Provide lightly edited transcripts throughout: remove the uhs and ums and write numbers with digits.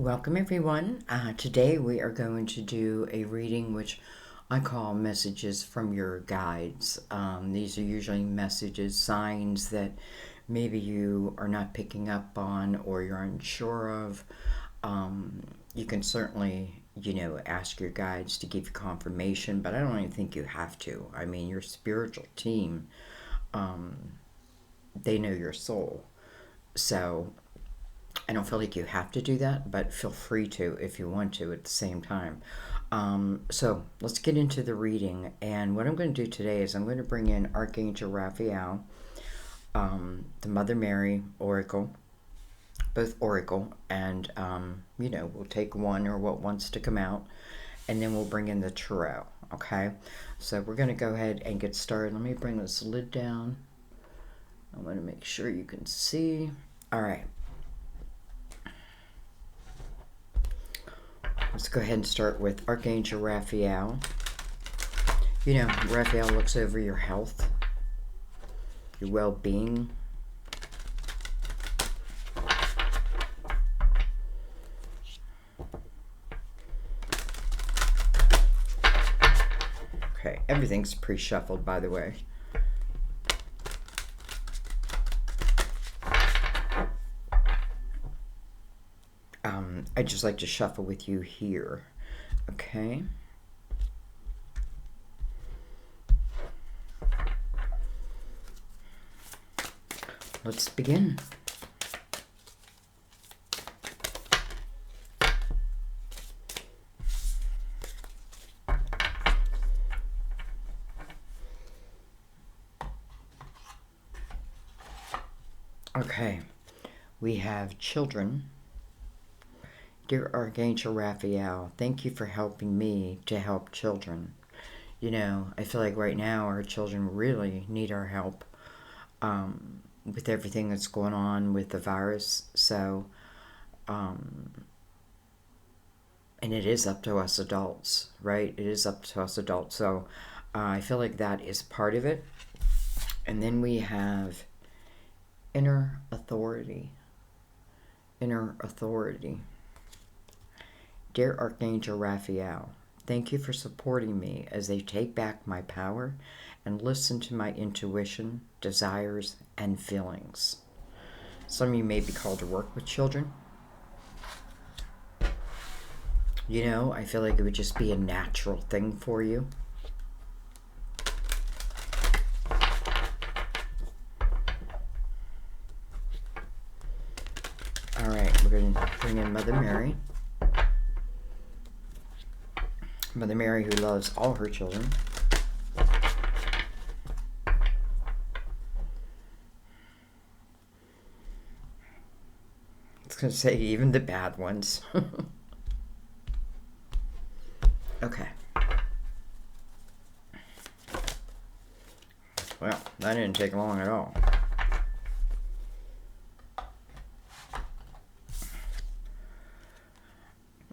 Welcome everyone. Today we are going to do a reading which I call messages from your guides. These are usually messages, signs that maybe you are not picking up on or you're unsure of. You can certainly, ask your guides to give you confirmation, but I don't even think you have to. I mean, your spiritual team, they know your soul. So I don't feel like you have to do that, but feel free to if you want to at the same time. So let's get into the reading. And what I'm going to do today is I'm going to bring in Archangel Raphael, the Mother Mary Oracle, both Oracle, and, we'll take one or what wants to come out, and then we'll bring in the Tarot, okay? So we're going to go ahead and get started. Let me bring this lid down. I want to make sure you can see. All right. Let's go ahead and start with Archangel Raphael. Raphael looks over your health, your well-being. Okay, everything's pre-shuffled, by the way. I just like to shuffle with you here. Okay. Let's begin. Okay. We have children. Dear Archangel Raphael, thank you for helping me to help children. I feel like right now our children really need our help with everything that's going on with the virus. So, and it is up to us adults, right? It is up to us adults. So I feel like that is part of it. And then we have inner authority. Inner authority. Dear Archangel Raphael, thank you for supporting me as I take back my power and listen to my intuition, desires, and feelings. Some of you may be called to work with children. I feel like it would just be a natural thing for you. All right, we're going to bring in Mother Mary. Mother Mary, who loves all her children. It's going to say even the bad ones. Okay. Well, that didn't take long at all.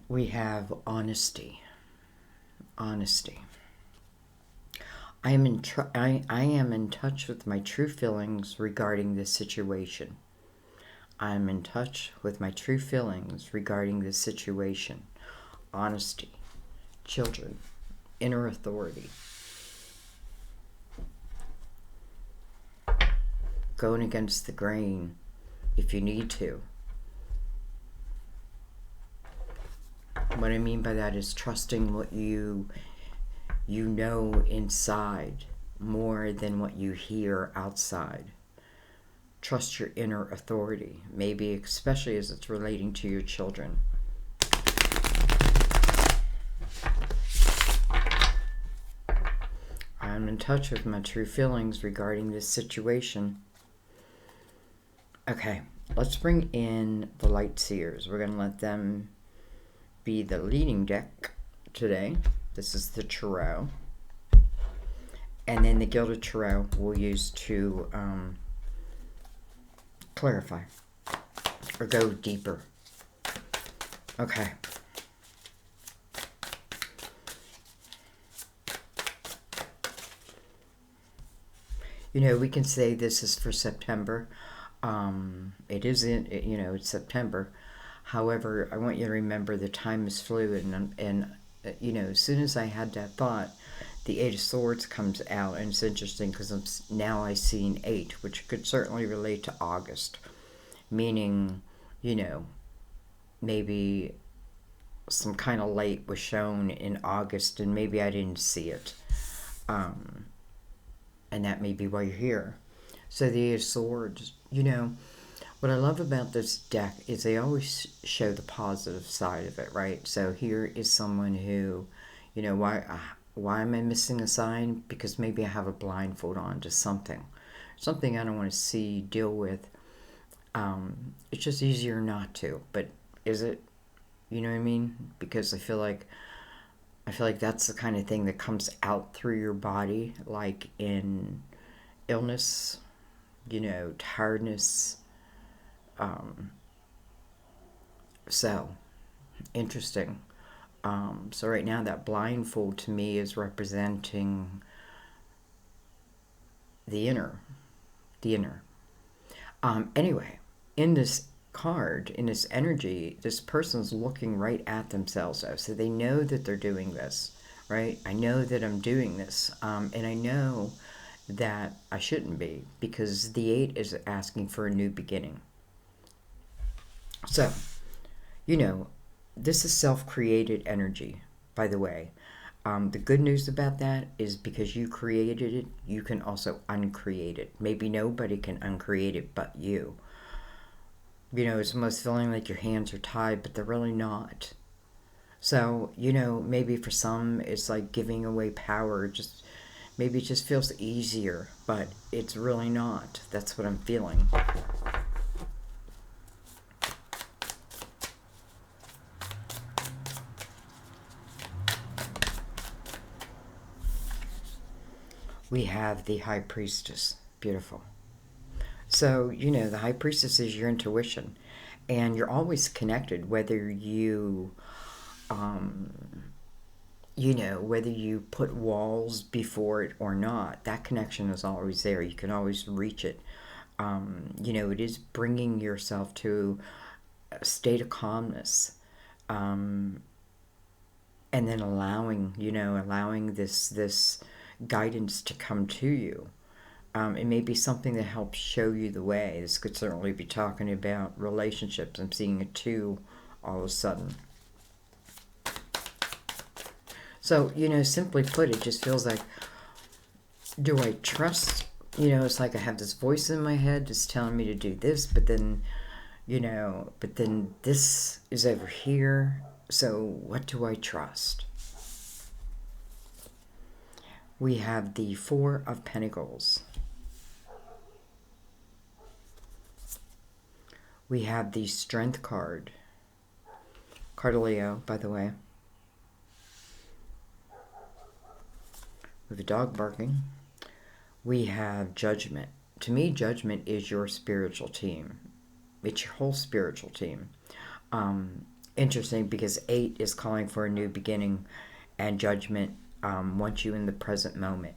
We have honesty. Honesty. I am in touch with my true feelings regarding this situation. I am in touch with my true feelings regarding this situation. Honesty. Children. Inner authority. Going against the grain if you need to. What I mean by that is trusting what you know inside more than what you hear outside. Trust your inner authority, maybe especially as it's relating to your children. I'm in touch with my true feelings regarding this situation. Okay, let's bring in the Light Seers. We're going to let them be the leading deck today. This is the Tarot. And then the Gilded Tarot we'll use to clarify or go deeper. Okay. We can say this is for September. It isn't, it's September. However, I want you to remember the time is fluid, and you know, as soon as I had that thought, the Eight of Swords comes out, and it's interesting because now I see an eight, which could certainly relate to August, meaning, you know, maybe some kind of light was shown in August, and maybe I didn't see it, um, and that may be why you're here. So the Eight of Swords, you know, what I love about this deck is they always show the positive side of it, right? So here is someone who, you know, why am I missing a sign? Because maybe I have a blindfold on to something I don't want to see, deal with. It's just easier not to, but is it? You know what I mean? Because I feel like that's the kind of thing that comes out through your body, like in illness, you know, tiredness. Um, so interesting. So right now that blindfold to me is representing the inner, the inner. Anyway, in this card, in this energy, this person's looking right at themselves, though. So they know that they're doing this, right? I know that I'm doing this. And I know that I shouldn't be, because the eight is asking for a new beginning. So, you know, this is self-created energy, by the way. The good news about that is because you created it, you can also uncreate it. Maybe nobody can uncreate it but you. You know, it's almost feeling like your hands are tied, but they're really not. So, you know, maybe for some it's like giving away power. Just maybe it just feels easier, but it's really not. That's what I'm feeling. We have the High Priestess. Beautiful. So, you know, the High Priestess is your intuition, and you're always connected, whether um, you know, whether you put walls before it or not, that connection is always there. You can always reach it. You know, it is bringing yourself to a state of calmness, um, and then allowing, you know, allowing this guidance to come to you. It may be something that helps show you the way. This could certainly be talking about relationships. I'm seeing a two all of a sudden. So, you know, simply put, it just feels like, do I trust? You know, it's like I have this voice in my head that's telling me to do this, but then, you know, but then this is over here. So what do I trust? We have the Four of Pentacles. We have the Strength card. Card of Leo, by the way. With a dog barking. We have Judgment. To me, Judgment is your spiritual team. It's your whole spiritual team. Interesting, because 8 is calling for a new beginning, and Judgment wants you in the present moment,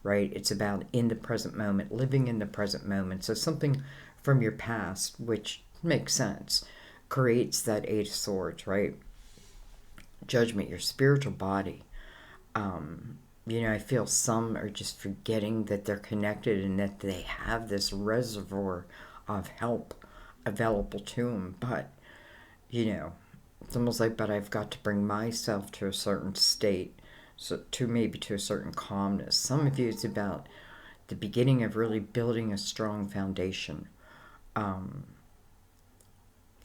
right? It's about in the present moment, living in the present moment. So something from your past, which makes sense, creates that 8 of Swords, right? Judgment, your spiritual body. You know, I feel some are just forgetting that they're connected and that they have this reservoir of help available to them. But, you know, it's almost like, but I've got to bring myself to a certain state, so to maybe to a certain calmness. Some of you, it's about the beginning of really building a strong foundation.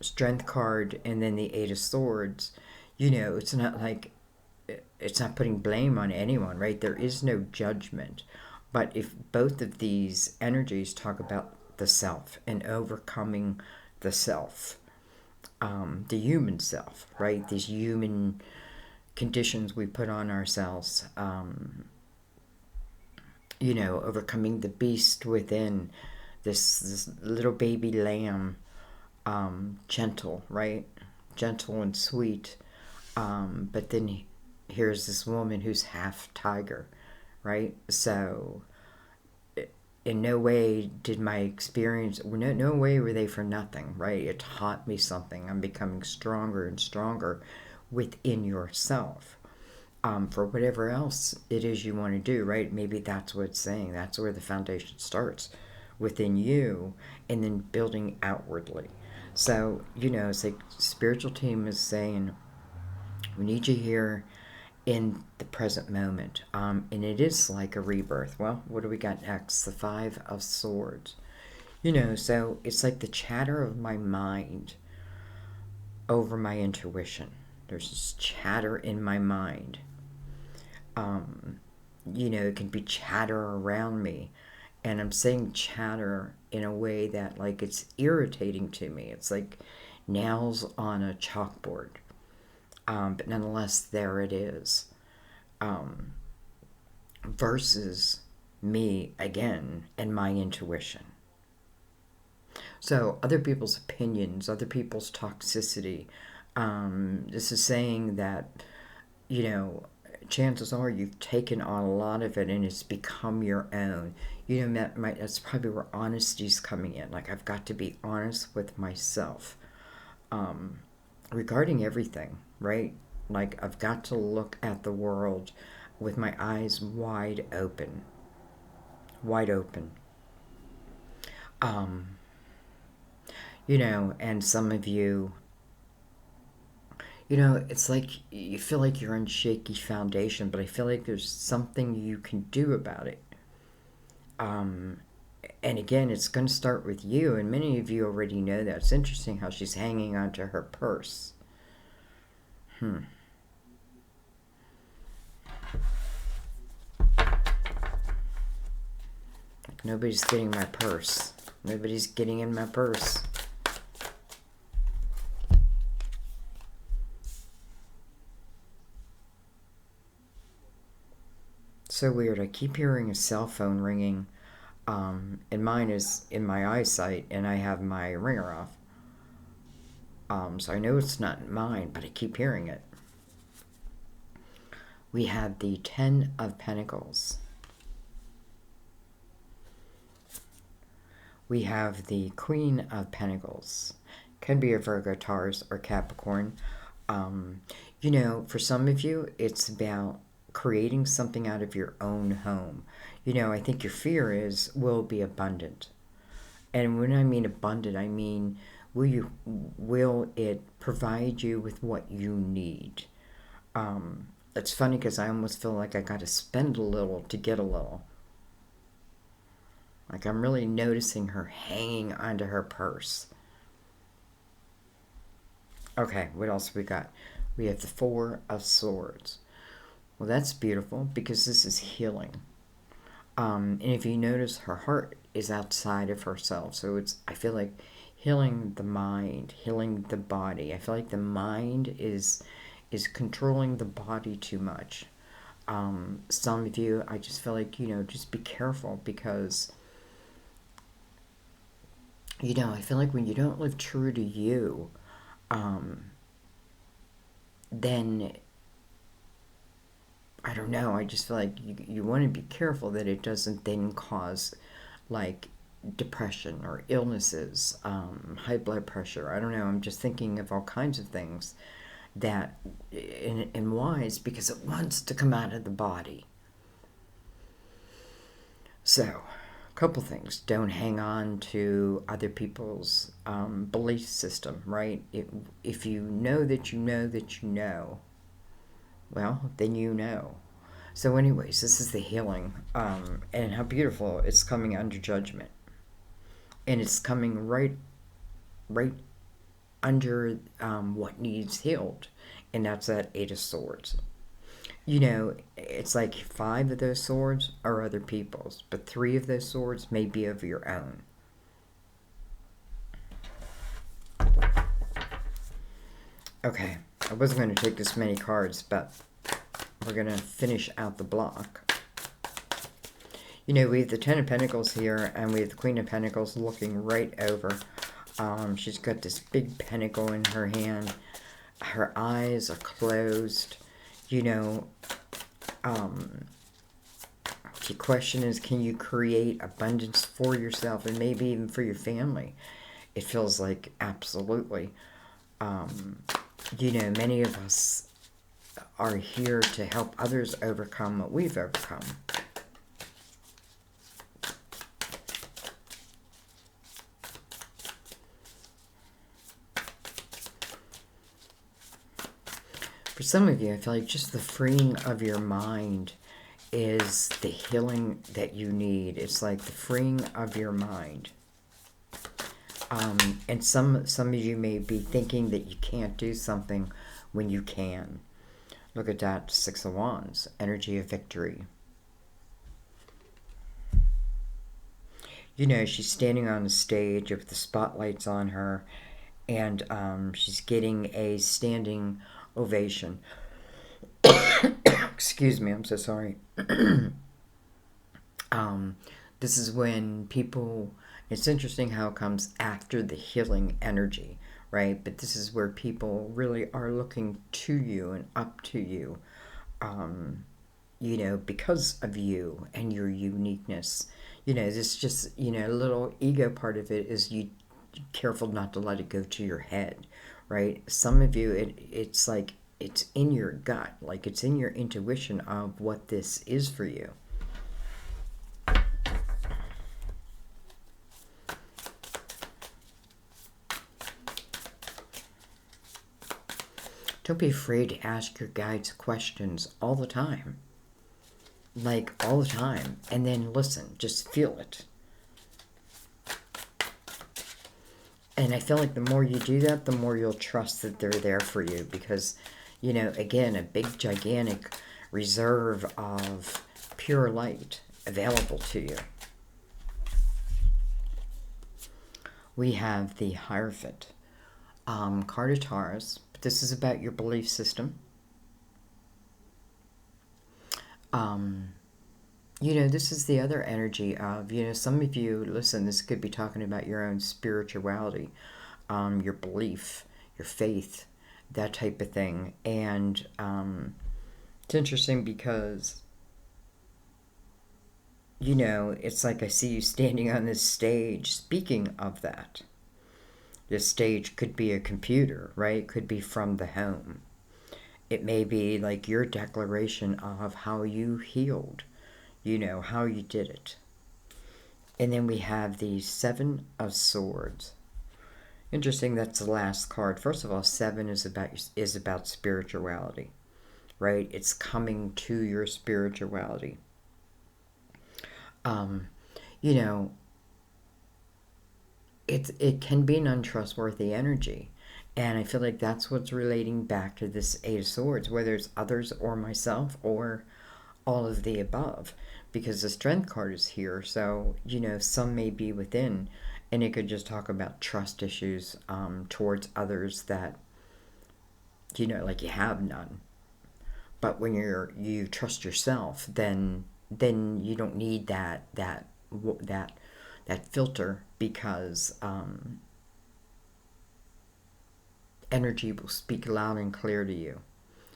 Strength card, and then the 8 of Swords. You know, it's not like, it's not putting blame on anyone, right? There is no judgment. But if both of these energies talk about the self and overcoming the self, the human self, right? These human conditions we put on ourselves, you know, overcoming the beast within, this little baby lamb, gentle, right? Gentle and sweet. But then here's this woman who's half tiger, right? So in no way did my experience, no way were they for nothing, right? It taught me something. I'm becoming stronger and stronger within yourself. For whatever else it is you want to do, right? Maybe that's what it's saying. That's where the foundation starts, within you, and then building outwardly. So, it's like spiritual team is saying, we need you here in the present moment. And it is like a rebirth. Well, what do we got next? The Five of Swords. So it's like the chatter of my mind over my intuition. There's this chatter in my mind. It can be chatter around me. And I'm saying chatter in a way that, like, it's irritating to me. It's like nails on a chalkboard. But nonetheless, there it is. Versus me, again, and my intuition. So, other people's opinions, other people's toxicity. This is saying that, chances are you've taken on a lot of it and it's become your own. That's probably where honesty's coming in. Like, I've got to be honest with myself regarding everything, right? Like, I've got to look at the world with my eyes wide open. Wide open. And some of you, it's like you feel like you're on shaky foundation, but I feel like there's something you can do about it. And again, it's going to start with you, and many of you already know that. It's interesting how she's hanging onto her purse. Like, nobody's getting my purse. Nobody's getting in my purse. So weird. I keep hearing a cell phone ringing. And mine is in my eyesight, and I have my ringer off. So I know it's not mine, but I keep hearing it. We have the Ten of Pentacles. We have the Queen of Pentacles. Can be a Virgo, Taurus, or Capricorn. For some of you, it's about creating something out of your own home. I think your fear is, will it be abundant? And when I mean abundant, I mean, will it provide you with what you need? It's funny because I almost feel like I got to spend a little to get a little. Like, I'm really noticing her hanging onto her purse. Okay, what else we got? We have the Four of Swords. Well, that's beautiful because this is healing. And if you notice, her heart is outside of herself. So I feel like healing the mind, healing the body. I feel like the mind is controlling the body too much. Some of you, I just feel like, just be careful because, I feel like when you don't live true to you, then, I don't know, I just feel like you want to be careful that it doesn't then cause, like, depression or illnesses, high blood pressure. I don't know, I'm just thinking of all kinds of things that, and why? Is because it wants to come out of the body. So, a couple things. Don't hang on to other people's belief system, right? If you know that you know that you know, well, then you know. So anyways, this is the healing, and how beautiful. It's coming under judgment. And it's coming right under what needs healed. And that's that Eight of Swords. It's like 5 of those swords are other people's, but 3 of those swords may be of your own. Okay, I wasn't going to take this many cards, but we're going to finish out the block. We have the Ten of Pentacles here, and we have the Queen of Pentacles looking right over. She's got this big pentacle in her hand. Her eyes are closed. The question is, can you create abundance for yourself and maybe even for your family? It feels like absolutely. Many of us are here to help others overcome what we've overcome. For some of you, I feel like just the freeing of your mind is the healing that you need. It's like the freeing of your mind. And some of you may be thinking that you can't do something when you can. Look at that, Six of Wands, energy of victory. She's standing on the stage with the spotlights on her, and she's getting a standing ovation. Excuse me, I'm so sorry. This is when people, it's interesting how it comes after the healing energy, right? But this is where people really are looking to you and up to you, because of you and your uniqueness. This just, a little ego part of it is you careful not to let it go to your head, right? Some of you, it's like it's in your gut, like it's in your intuition of what this is for you. Don't be afraid to ask your guides questions all the time. Like all the time. And then listen, just feel it. And I feel like the more you do that, the more you'll trust that they're there for you. Because, again, a big, gigantic reserve of pure light available to you. We have the Hierophant. Card of Taurus. But this is about your belief system. This is the other energy of, some of you, listen, this could be talking about your own spirituality, your belief, your faith, that type of thing. And it's interesting because, it's like I see you standing on this stage speaking of that. This stage could be a computer, right? It could be from the home. It may be like your declaration of how you healed, how you did it. And then we have the Seven of Swords. Interesting, that's the last card. First of all, 7 is about spirituality, right? It's coming to your spirituality. It can be an untrustworthy energy. And I feel like that's what's relating back to this 8 of Swords, whether it's others or myself or all of the above. Because the Strength card is here, so, some may be within. And it could just talk about trust issues towards others that, like you have none. But when you trust yourself, then you don't need that filter, because energy will speak loud and clear to you.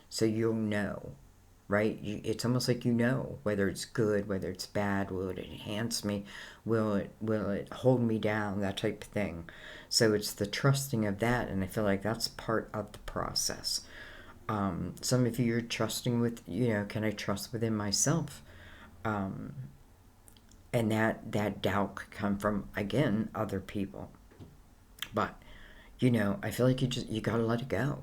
So you'll know, right? It's almost like whether it's good, whether it's bad. Will it enhance me? Will it hold me down? That type of thing. So it's the trusting of that, and I feel like that's part of the process. Some of you are trusting with, can I trust within myself? And that doubt could come from, again, other people. But, I feel like you gotta let it go.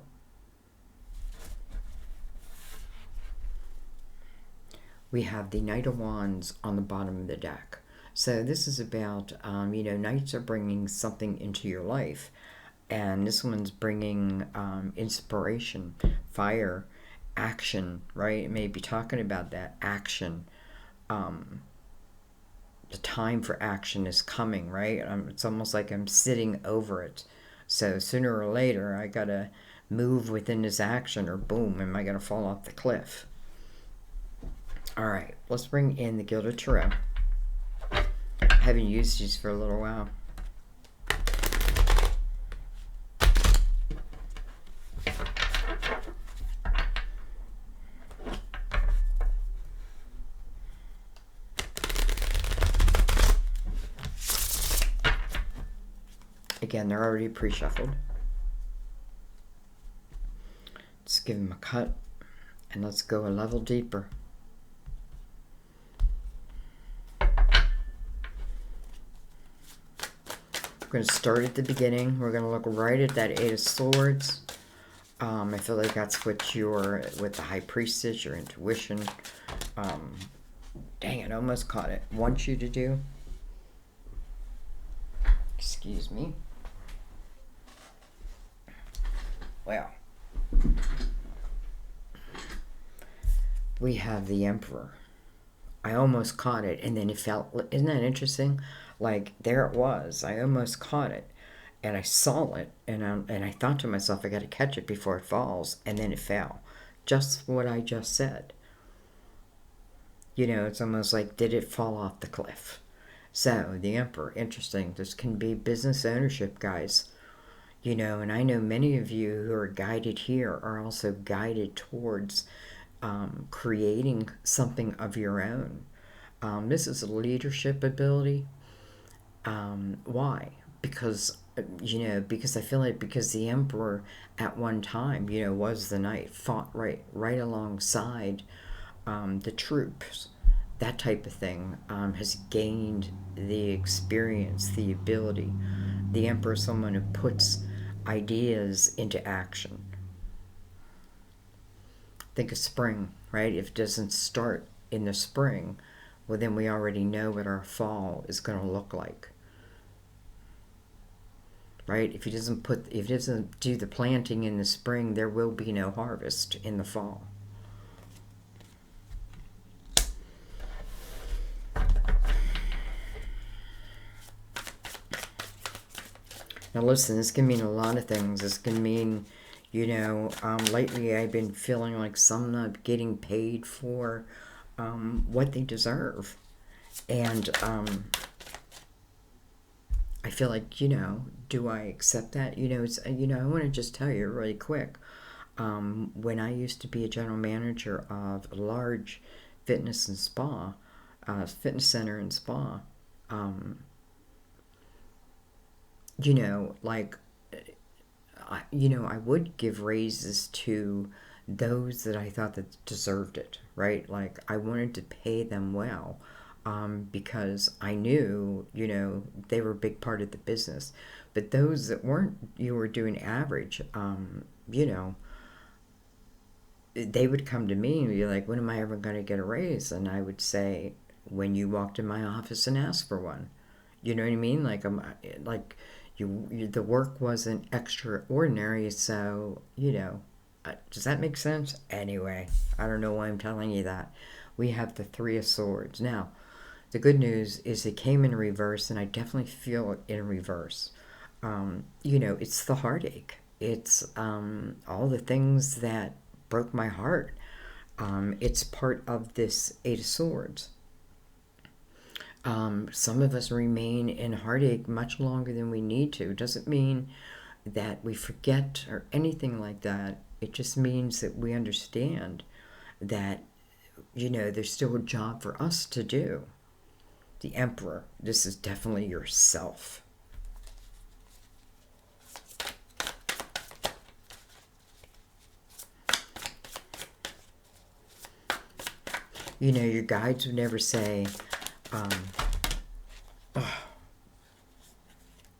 We have the Knight of Wands on the bottom of the deck. So this is about, knights are bringing something into your life. And this one's bringing inspiration, fire, action, right? It may be talking about that action. The time for action is coming, right? It's almost like I'm sitting over it. So sooner or later, I gotta move within this action, or boom, am I gonna fall off the cliff? All right, let's bring in the Gilded Tarot. I haven't used these for a little while. Again, they're already pre-shuffled. Let's give them a cut, and let's go a level deeper. We're going to start at the beginning. We're going to look right at that Eight of Swords. I feel like that's what with the High Priestess, your intuition. Dang it, almost caught it. Wants you to do. Excuse me. Well, we have the Emperor. I almost caught it, and then it felt, isn't that interesting? Like, there it was. I almost caught it, and I saw it, and I thought to myself, I got to catch it before it falls, and then it fell. Just what I just said. You know, it's almost like, did it fall off the cliff? So, the Emperor, interesting. This can be business ownership, guys. You know, and I know many of you who are guided here are also guided towards creating something of your own. This is a leadership ability. Why? Because, you know, because I feel like because the Emperor at one time, you know, was the knight, fought right alongside the troops, that type of thing, has gained the experience, the ability. The Emperor is someone who puts ideas into action. Think of spring, right? If it doesn't start in the spring, well, then we already know what our fall is going to look like, right? If he doesn't do the planting in the spring, there will be no harvest in the fall. Now listen, this can mean a lot of things. This can mean, you know, lately I've been feeling like some not getting paid for what they deserve. And I feel like, you know, do I accept that? You know, I want to just tell you really quick. When I used to be a general manager of a large fitness and spa, fitness center and spa, you know, like, I would give raises to those that I thought that deserved it, right? Like, I wanted to pay them well, because I knew, you know, they were a big part of the business. But those that weren't, you were doing average, you know, they would come to me and be like, when am I ever going to get a raise? And I would say, when you walked in my office and asked for one. You know what I mean? Like, the work wasn't extraordinary, so, you know, does that make sense? Anyway, I don't know why I'm telling you that. We have the Three of Swords. Now, the good news is it came in reverse, and I definitely feel it in reverse. You know, it's the heartache. It's all the things that broke my heart. It's part of this Eight of Swords. Some of us remain in heartache much longer than we need to. It doesn't mean that we forget or anything like that. It just means that we understand that, you know, there's still a job for us to do. The Emperor, this is definitely yourself. You know, your guides would never say, oh,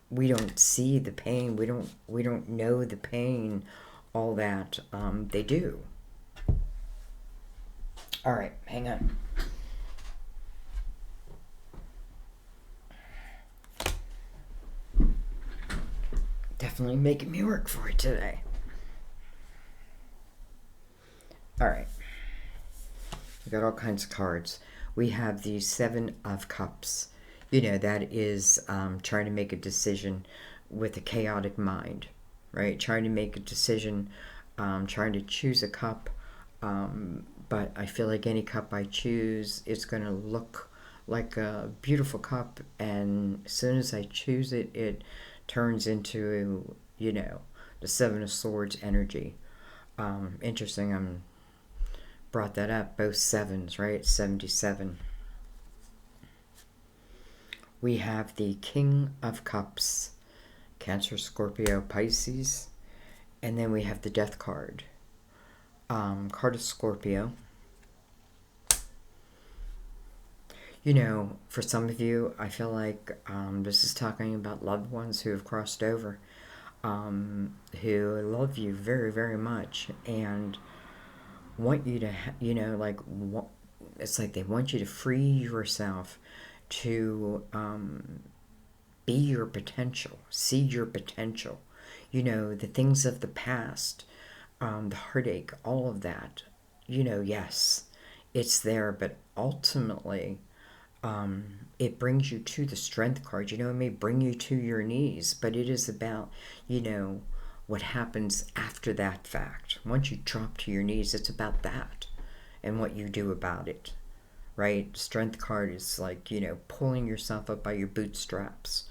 we don't see the pain, we don't know the pain, all that. They do. All right, hang on. Definitely making me work for it today. All right. We got all kinds of cards. We have the Seven of Cups. You know, that is trying to make a decision with a chaotic mind, right? Trying to make a decision, trying to choose a cup. But I feel like any cup I choose, it's going to look like a beautiful cup. And as soon as I choose it, it turns into, you know, the Seven of Swords energy. Interesting. Brought that up, both sevens, right? 77. We have the King of Cups. Cancer, Scorpio, Pisces. And then we have the Death card. Card of Scorpio. You know, for some of you, I feel like this is talking about loved ones who have crossed over, who love you very, very much and want you to, it's like they want you to free yourself to be your potential, see your potential. You know, the things of the past, the heartache, all of that. You know, yes, it's there, but ultimately, it brings you to the strength card. You know, it may bring you to your knees, but it is about, you know, what happens after that fact. Once you drop to your knees, it's about that and what you do about it, right? Strength card is like, you know, pulling yourself up by your bootstraps.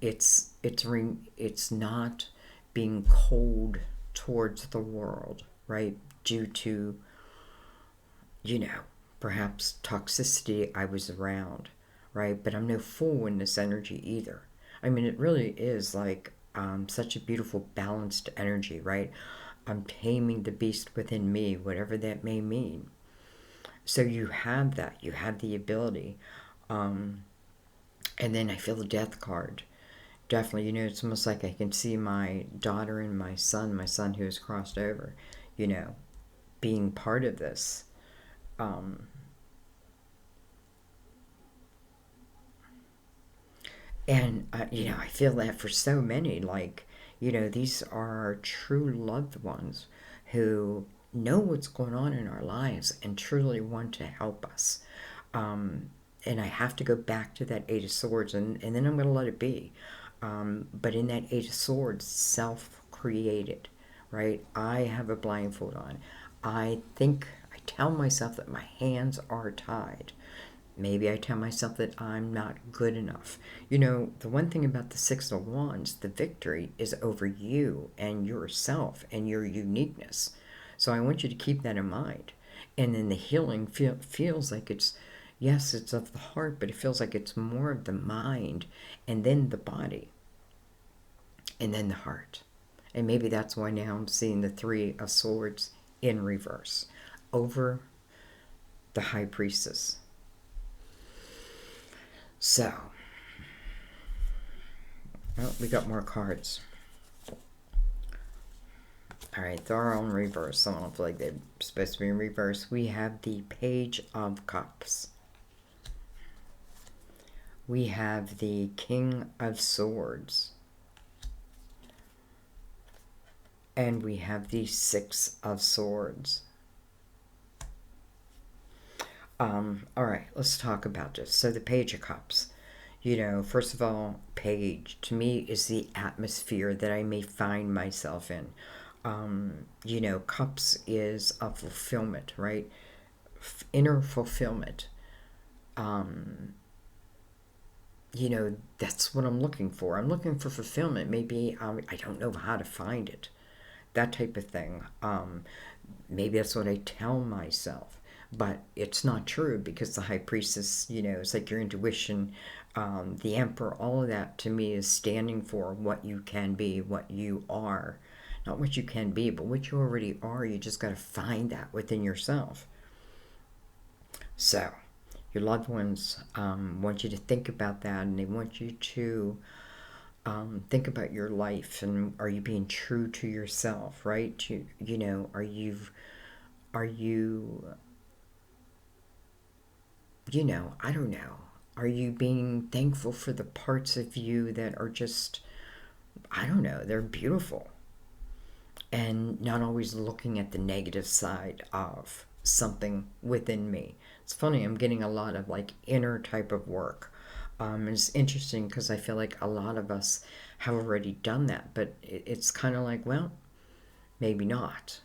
It's not being cold towards the world, right? Due to, you know, perhaps toxicity I was around, right? But I'm no fool in this energy either. I mean, it really is like such a beautiful, balanced energy, right? I'm taming the beast within me, whatever that may mean. So you have that. You have the ability. And then I feel the death card. Definitely, you know, it's almost like I can see my daughter and my son who has crossed over, you know, being part of this. Um, And, you know, I feel that for so many, like, you know, these are our true loved ones who know what's going on in our lives and truly want to help us. Um, and I have to go back to that Eight of Swords, and then I'm going to let it be. But in that Eight of Swords, self created, right? I have a blindfold on. I tell myself that my hands are tied. Maybe I tell myself that I'm not good enough. You know, the one thing about the Six of Wands, the victory is over you and yourself and your uniqueness. So I want you to keep that in mind. And then the healing feels like it's, yes, it's of the heart, but it feels like it's more of the mind and then the body and then the heart. And maybe that's why now I'm seeing the Three of Swords in reverse over the High Priestess. So, well, we got more cards. All right, they're all in reverse. I don't feel like they're supposed to be in reverse. We have the Page of Cups. We have the King of Swords. And we have the Six of Swords. All right, let's talk about this. So the Page of Cups. You know, first of all, page to me is the atmosphere that I may find myself in. You know, cups is a fulfillment, right? Inner fulfillment. You know, that's what I'm looking for. I'm looking for fulfillment. Maybe I don't know how to find it. That type of thing. Maybe that's what I tell myself. But it's not true because the High Priestess, you know, it's like your intuition, the Emperor, all of that to me is standing for what you can be, what you are. Not what you can be, but what you already are. You just got to find that within yourself. So, your loved ones want you to think about that, and they want you to think about your life, and are you being true to yourself, right? You know, are you, you know, I don't know. Are you being thankful for the parts of you that are just, I don't know, they're beautiful? And not always looking at the negative side of something within me. It's funny, I'm getting a lot of like inner type of work. It's interesting because I feel like a lot of us have already done that, but it's kind of like, well, maybe not.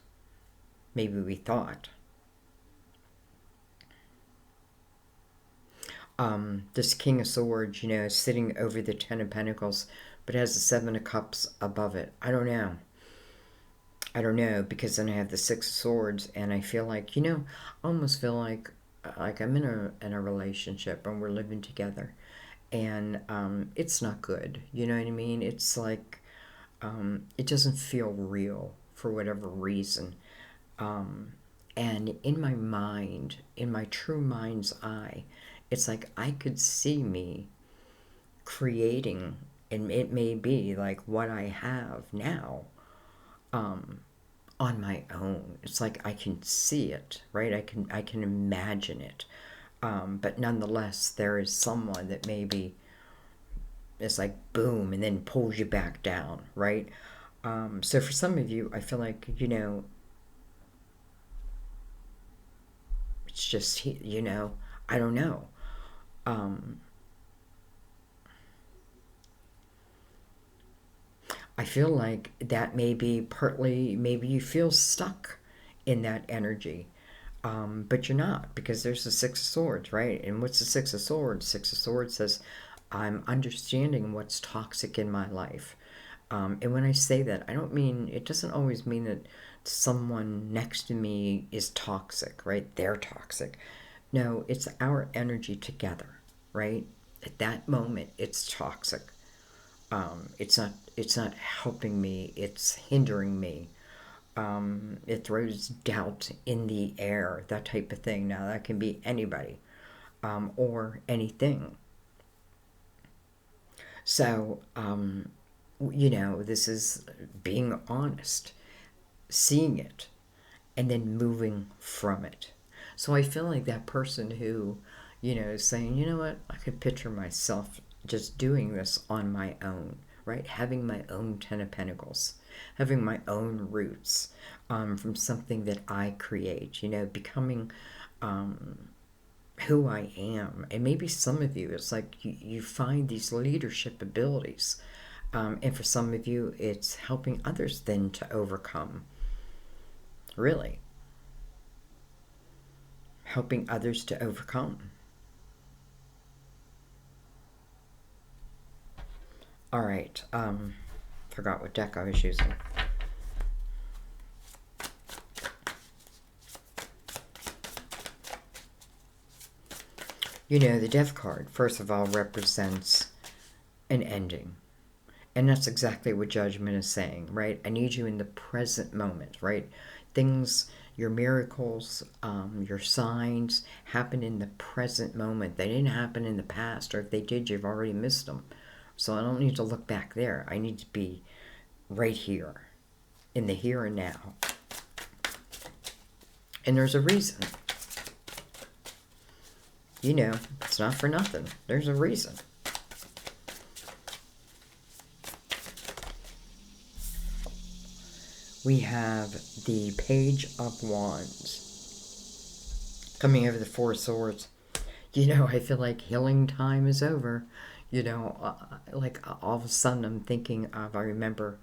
Maybe we thought. This King of Swords, you know, is sitting over the Ten of Pentacles, but has the Seven of Cups above it. I don't know. I don't know, because then I have the Six of Swords, and I feel like, you know, I almost feel like I'm in a relationship and we're living together, and it's not good. You know what I mean? It's like it doesn't feel real for whatever reason. Um, and in my mind, in my true mind's eye, it's like I could see me creating, and it may be like what I have now, um, on my own. It's like I can see it, right? I can imagine it. But nonetheless, there is someone that maybe is like boom and then pulls you back down, right? So for some of you, I feel like, it's just, I don't know. Um, I feel like that may be partly, maybe you feel stuck in that energy. But you're not, because there's the Six of Swords, right? And what's the Six of Swords? Six of Swords says, I'm understanding what's toxic in my life. And when I say that, I don't mean, it doesn't always mean that someone next to me is toxic, right? They're toxic. No, it's our energy together, right? At that moment, it's toxic. It's not helping me, it's hindering me. It throws doubt in the air, that type of thing. Now, that can be anybody, or anything. So, this is being honest, seeing it, and then moving from it. So I feel like that person who, is saying, you know what, I could picture myself just doing this on my own, right? Having my own Ten of Pentacles, having my own roots, from something that I create, becoming who I am. And maybe some of you, it's like you find these leadership abilities. And for some of you, it's helping others then to overcome. Really. Helping others to overcome. All right. Forgot what deck I was using. The Death card, first of all, represents an ending. And that's exactly what Judgment is saying, right? I need you in the present moment, right? Things, your miracles, your signs happen in the present moment. They didn't happen in the past, or if they did, you've already missed them. So I don't need to look back there. I need to be right here, in the here and now. And there's a reason. It's not for nothing. There's a reason. We have the Page of Wands coming over the Four of Swords. I feel like healing time is over. Like all of a sudden I'm thinking of, I remember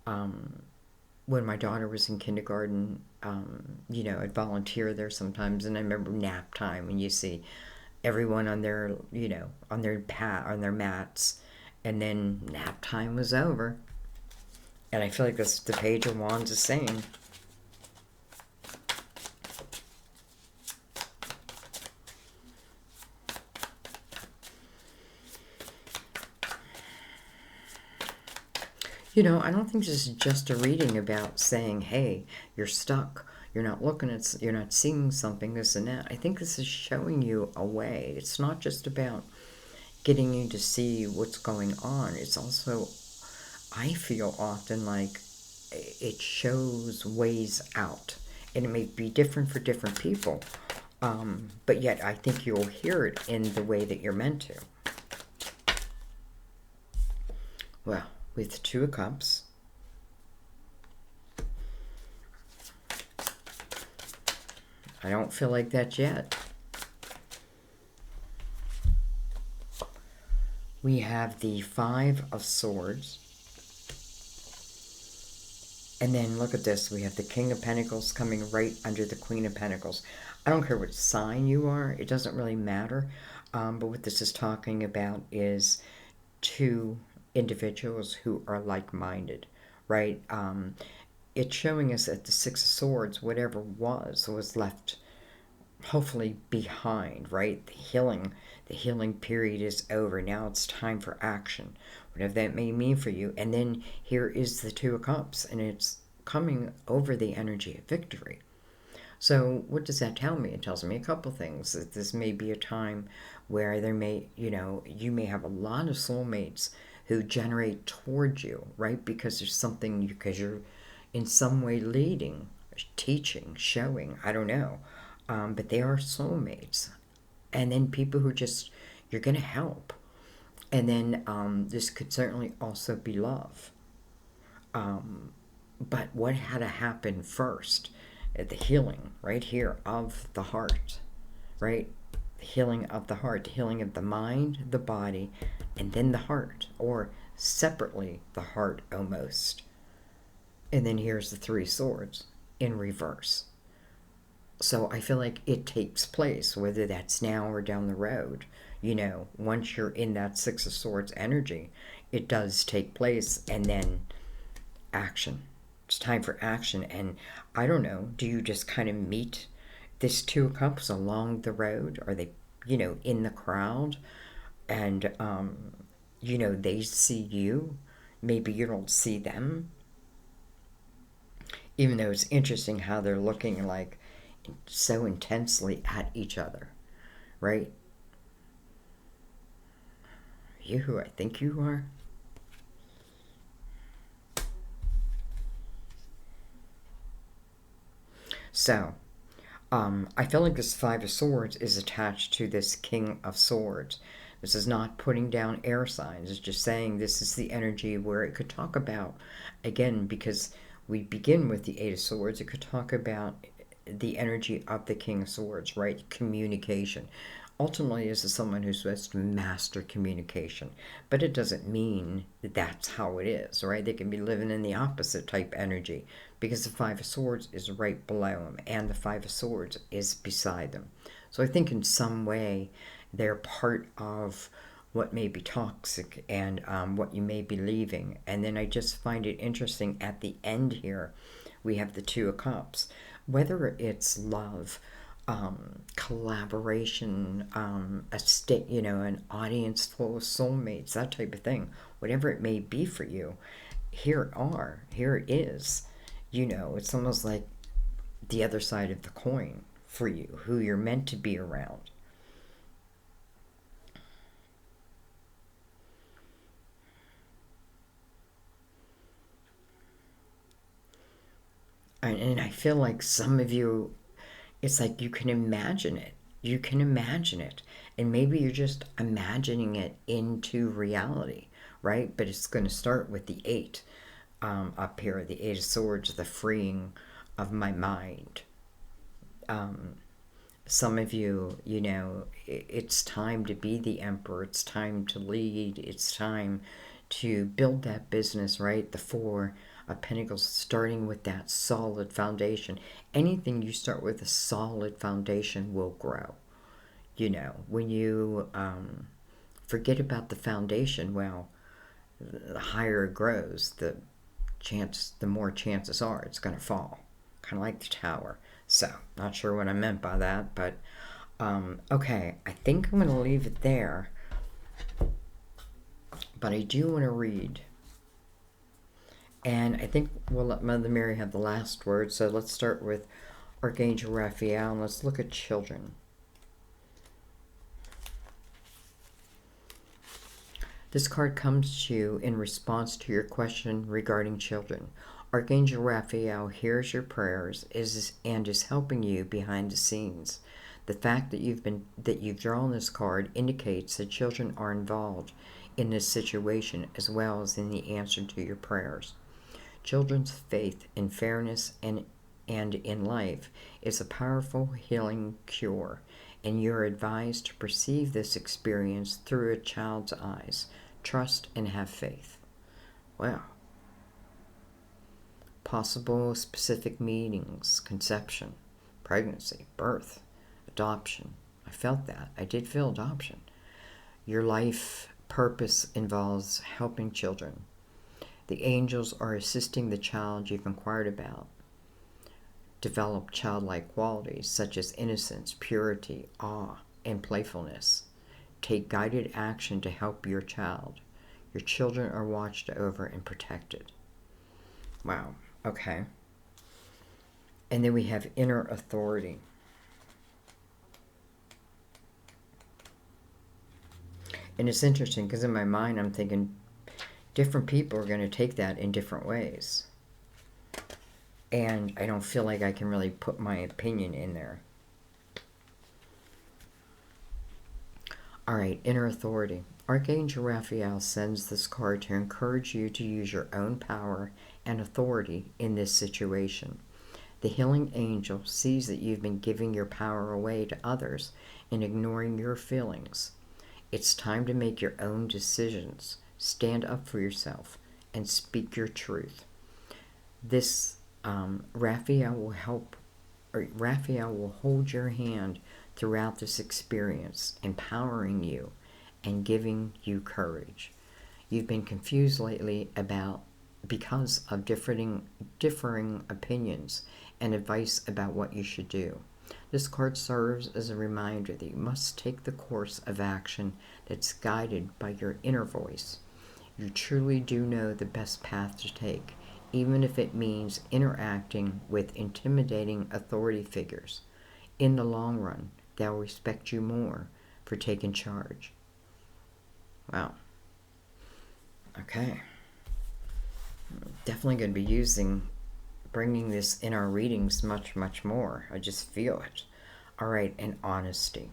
when my daughter was in kindergarten, I'd volunteer there sometimes, and I remember nap time when you see everyone on their, on their mats, and then nap time was over. And I feel like that's the Page of Wands is saying. I don't think this is just a reading about saying, hey, you're stuck. You're not seeing something, this and that. I think this is showing you a way. It's not just about getting you to see what's going on. It's also, I feel often like it shows ways out. And it may be different for different people. But yet I think you'll hear it in the way that you're meant to. Well, with the Two of Cups, I don't feel like that yet. We have the Five of Swords. And then look at this. We have the King of Pentacles coming right under the Queen of Pentacles. I don't care what sign you are. It doesn't really matter. But what this is talking about is two individuals who are like-minded, right? It's showing us that the Six of Swords, whatever was left hopefully behind, right? The healing period is over. Now it's time for action, whatever that may mean for you. And then here is the Two of Cups, and it's coming over the energy of victory. So what does that tell me? It tells me a couple things. That this may be a time where there may, you may have a lot of soulmates who generate towards you, right? Because there's something, because you're in some way leading, teaching, showing, I don't know. But they are soulmates. And then people who just, you're going to help. And then this could certainly also be love. But what had to happen first? The healing right here of the heart, right? The healing of the heart, the healing of the mind, the body, and then the heart, or separately the heart almost. And then here's the Three Swords in reverse. So I feel like it takes place, whether that's now or down the road. Once you're in that Six of Swords energy, it does take place, and then action. It's time for action. And I don't know, do you just kind of meet this Two of Cups along the road? Are they, in the crowd? And, they see you. Maybe you don't see them. Even though it's interesting how they're looking like so intensely at each other, right? Are you who I think you are? So, I feel like this Five of Swords is attached to this King of Swords. This is not putting down air signs. It's just saying this is the energy where it could talk about, again, because we begin with the Eight of Swords, it could talk about the energy of the King of Swords, right? Communication. Ultimately, this is someone who's supposed to master communication, but it doesn't mean that that's how it is, right? They can be living in the opposite type energy, because the Five of Swords is right below them, and the Five of Swords is beside them. So I think in some way they're part of what may be toxic, and what you may be leaving. And then I just find it interesting at the end here, we have the Two of Cups. Whether it's love, collaboration, a state, an audience full of soulmates, that type of thing, whatever it may be for you, here it is. It's almost like the other side of the coin for you, who you're meant to be around. And I feel like some of you, it's like you can imagine it. You can imagine it. And maybe you're just imagining it into reality, right? But it's going to start with the Eight up here, the Eight of Swords, the freeing of my mind. Some of you, it's time to be the emperor. It's time to lead. It's time to build that business, right? The Four of Pentacles, starting with that solid foundation. Anything you start with a solid foundation will grow. When you forget about the foundation, well, the higher it grows, the more chances are it's going to fall. Kind of like the tower. So, not sure what I meant by that, but okay, I think I'm going to leave it there. But I do want to read. And I think we'll let Mother Mary have the last word. So let's start with Archangel Raphael, and let's look at children. This card comes to you in response to your question regarding children. Archangel Raphael hears your prayers and is helping you behind the scenes. The fact that you've drawn this card indicates that children are involved in this situation as well as in the answer to your prayers. Children's faith in fairness and in life is a powerful healing cure, and you're advised to perceive this experience through a child's eyes. Trust and have faith. Wow. Possible specific meanings: conception, pregnancy, birth, adoption. I felt that. I did feel adoption. Your life purpose involves helping children. The angels are assisting the child you've inquired about. Develop childlike qualities such as innocence, purity, awe, and playfulness. Take guided action to help your child. Your children are watched over and protected. Wow. Okay. And then we have inner authority. And it's interesting because in my mind I'm thinking different people are going to take that in different ways. And I don't feel like I can really put my opinion in there. All right, inner authority. Archangel Raphael sends this card to encourage you to use your own power and authority in this situation. The healing angel sees that you've been giving your power away to others and ignoring your feelings. It's time to make your own decisions, stand up for yourself, and speak your truth. This Raphael will hold your hand throughout this experience, empowering you and giving you courage. You've been confused lately because of differing opinions and advice about what you should do. This card serves as a reminder that you must take the course of action that's guided by your inner voice. You truly do know the best path to take, even if it means interacting with intimidating authority figures. In the long run, they'll respect you more for taking charge. Wow. Okay. Definitely going to be bringing this in our readings much, much more. I just feel it. All right, and honesty.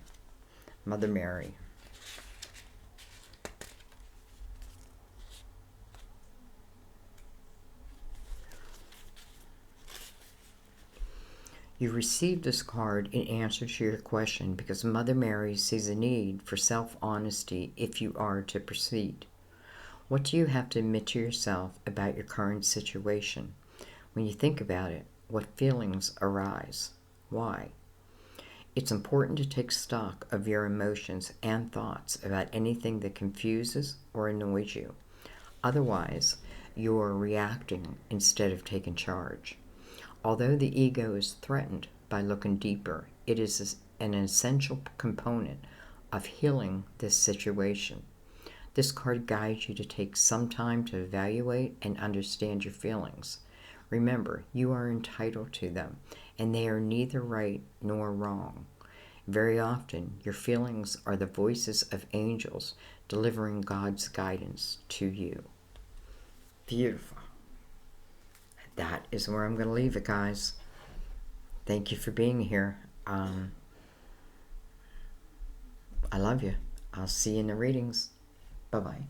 Mother Mary. You received this card in answer to your question because Mother Mary sees a need for self-honesty if you are to proceed. What do you have to admit to yourself about your current situation? When you think about it, what feelings arise? Why? It's important to take stock of your emotions and thoughts about anything that confuses or annoys you. Otherwise, you're reacting instead of taking charge. Although the ego is threatened by looking deeper, it is an essential component of healing this situation. This card guides you to take some time to evaluate and understand your feelings. Remember, you are entitled to them, and they are neither right nor wrong. Very often, your feelings are the voices of angels delivering God's guidance to you. Beautiful. That is where I'm going to leave it, guys. Thank you for being here. I love you. I'll see you in the readings. Bye-bye.